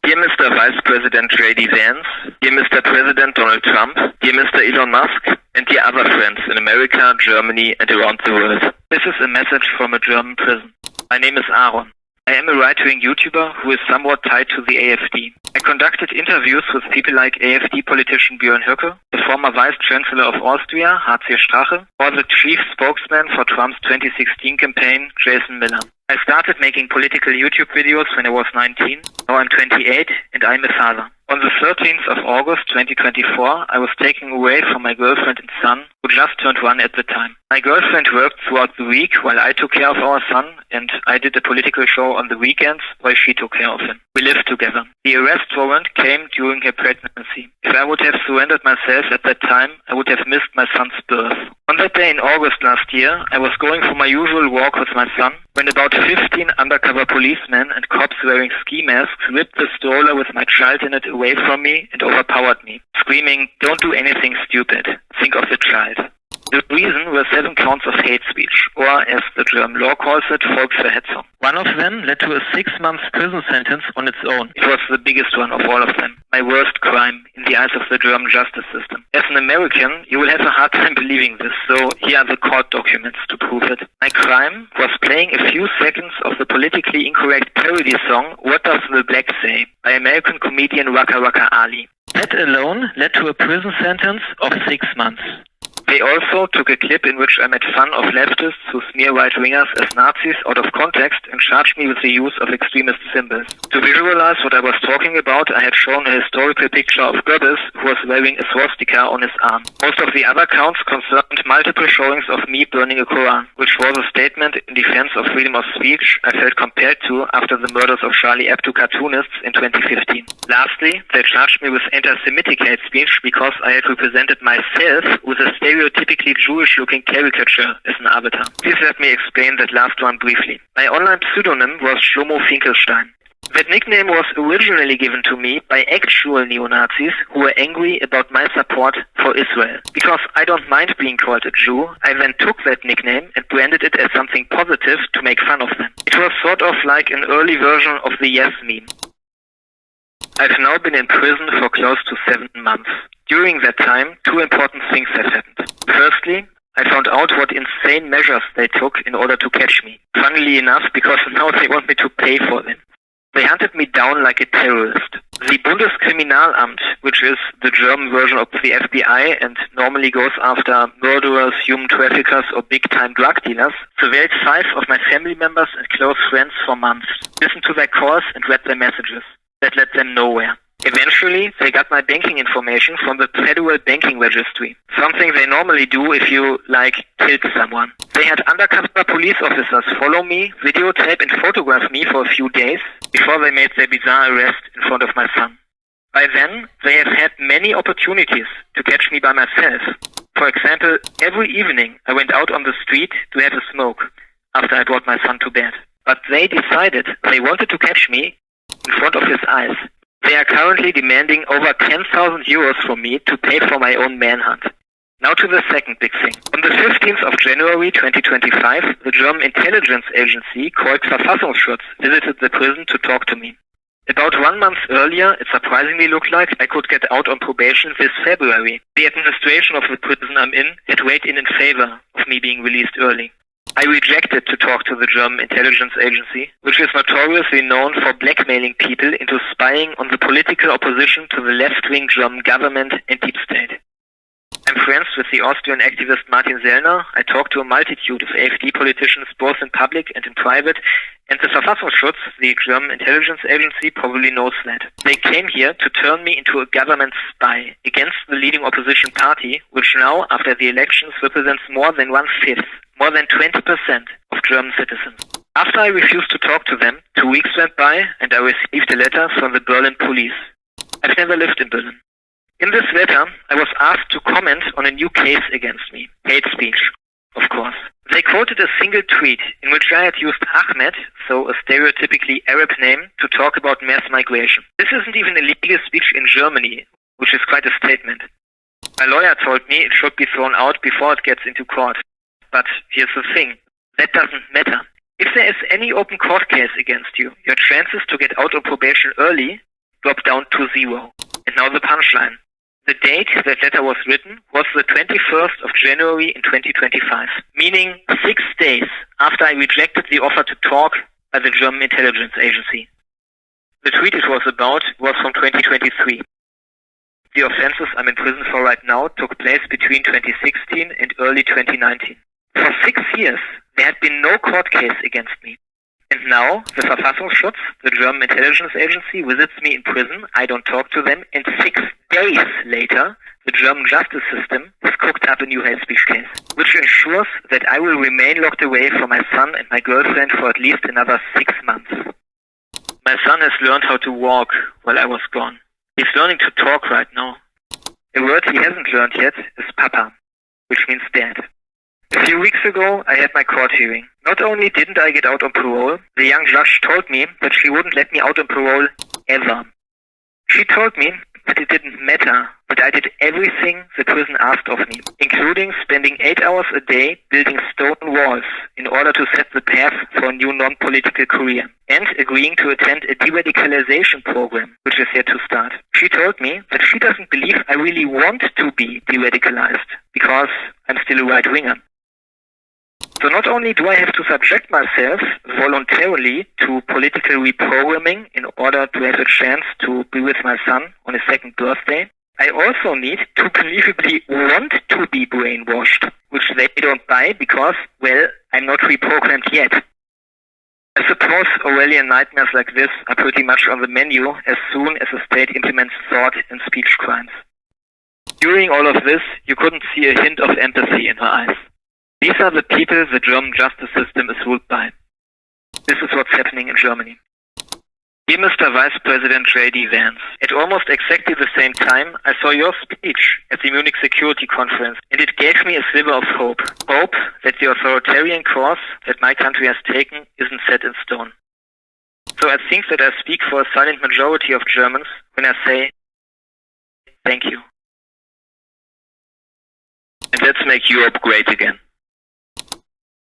Dear Mr. Vice President J.D. Vance, dear Mr. President Donald Trump, dear Mr. Elon Musk, and dear other friends in America, Germany, and around the world. This is a message from a German prison. My name is Aaron. I am a right-wing YouTuber who is somewhat tied to the AfD. I conducted interviews with people like AfD politician Björn Höcke, the former Vice-Chancellor of Austria, H.C. Strache, or the chief spokesman for Trump's 2016 campaign, Jason Miller. I started making political YouTube videos when I was 19, now I'm 28, and I'm a father. On the 13th of August 2024, I was taken away from my girlfriend and son, who just turned 1 at the time. My girlfriend worked throughout the week while I took care of our son, and I did a political show on the weekends while she took care of him. We lived together. The arrest warrant came during her pregnancy. If I would have surrendered myself at that time, I would have missed my son's birth. On that day in August last year, I was going for my usual walk with my son, when about 15 undercover policemen and cops wearing ski masks ripped the stroller with my child in it away from me and overpowered me, screaming, "Don't do anything stupid. Think of the child." The reason were 7 counts of hate speech, or as the German law calls it, Volksverhetzung. One of them led to a 6-month prison sentence on its own. It was the biggest one of all of them. My worst crime in the eyes of the German justice system. As an American, you will have a hard time believing this, so here are the court documents to prove it. My crime was playing a few seconds of the politically incorrect parody song "What Does the Black Say" by American comedian Waka Waka Ali. That alone led to a prison sentence of 6 months. They also took a clip in which I made fun of leftists who smear right-wingers as Nazis out of context and charged me with the use of extremist symbols. To visualize what I was talking about, I had shown a historical picture of Goebbels who was wearing a swastika on his arm. Most of the other counts concerned multiple showings of me burning a Quran, which was a statement in defense of freedom of speech I felt compelled to after the murders of Charlie Hebdo cartoonists in 2015. Lastly, they charged me with anti-Semitic hate speech because I had represented myself with a stereotypically Jewish-looking caricature as an avatar. Please let me explain that last one briefly. My online pseudonym was Shlomo Finkelstein. That nickname was originally given to me by actual neo-Nazis who were angry about my support for Israel. Because I don't mind being called a Jew, I then took that nickname and branded it as something positive to make fun of them. It was sort of like an early version of the Yes meme. I've now been in prison for close to 7 months. During that time, 2 important things have happened. Firstly, I found out what insane measures they took in order to catch me. Funnily enough, because now they want me to pay for them. They hunted me down like a terrorist. The Bundeskriminalamt, which is the German version of the FBI and normally goes after murderers, human traffickers or big-time drug dealers, surveilled 5 of my family members and close friends for months, listened to their calls and read their messages. That led them nowhere. Eventually, they got my banking information from the Federal Banking Registry, something they normally do if you, killed someone. They had undercover police officers follow me, videotape and photograph me for a few days before they made their bizarre arrest in front of my son. By then, they have had many opportunities to catch me by myself. For example, every evening I went out on the street to have a smoke after I brought my son to bed. But they decided they wanted to catch me in front of his eyes. They are currently demanding over 10,000 euros from me to pay for my own manhunt. Now to the second big thing. On the 15th of January 2025, the German intelligence agency called Verfassungsschutz visited the prison to talk to me. About 1 month earlier, it surprisingly looked like I could get out on probation this February. The administration of the prison I'm in had weighed in favor of me being released early. I rejected to talk to the German intelligence agency, which is notoriously known for blackmailing people into spying on the political opposition to the left-wing German government and deep state. I'm friends with the Austrian activist Martin Sellner. I talked to a multitude of AfD politicians both in public and in private, and the Verfassungsschutz, the German intelligence agency, probably knows that. They came here to turn me into a government spy against the leading opposition party, which now, after the elections, represents more than 1/5, more than 20% of German citizens. After I refused to talk to them, 2 weeks went by and I received a letter from the Berlin police. I've never lived in Berlin. In this letter, I was asked to comment on a new case against me. Hate speech, of course. They quoted a single tweet in which I had used Ahmed, so a stereotypically Arab name, to talk about mass migration. This isn't even illegal speech in Germany, which is quite a statement. My lawyer told me it should be thrown out before it gets into court. But here's the thing. That doesn't matter. If there is any open court case against you, your chances to get out on probation early dropped down to 0. And now the punchline. The date that letter was written was the 21st of January in 2025, meaning 6 days after I rejected the offer to talk by the German intelligence agency. The tweet it was about was from 2023. The offenses I'm in prison for right now took place between 2016 and early 2019. For 6 years, there had been no court case against me. And now, the Verfassungsschutz, the German intelligence agency, visits me in prison, I don't talk to them, and 6 days later, the German justice system has cooked up a new hate speech case, which ensures that I will remain locked away from my son and my girlfriend for at least another 6 months. My son has learned how to walk while I was gone. He's learning to talk right now. A word he hasn't learned yet is Papa, which means dad. A few weeks ago, I had my court hearing. Not only didn't I get out on parole, the young judge told me that she wouldn't let me out on parole ever. She told me that it didn't matter, that I did everything the prison asked of me, including spending 8 hours a day building stone walls in order to set the path for a new non-political career, and agreeing to attend a de-radicalization program, which is yet to start. She told me that she doesn't believe I really want to be de-radicalized, because I'm still a right-winger. So not only do I have to subject myself voluntarily to political reprogramming in order to have a chance to be with my son on his 2nd birthday, I also need to believably want to be brainwashed, which they don't buy because, well, I'm not reprogrammed yet. I suppose Orwellian nightmares like this are pretty much on the menu as soon as the state implements thought and speech crimes. During all of this, you couldn't see a hint of empathy in her eyes. These are the people the German justice system is ruled by. This is what's happening in Germany. Dear Mr. Vice President J.D. Vance, at almost exactly the same time, I saw your speech at the Munich Security Conference, and it gave me a sliver of hope. Hope that the authoritarian course that my country has taken isn't set in stone. So I think that I speak for a silent majority of Germans when I say, thank you. And let's make Europe great again.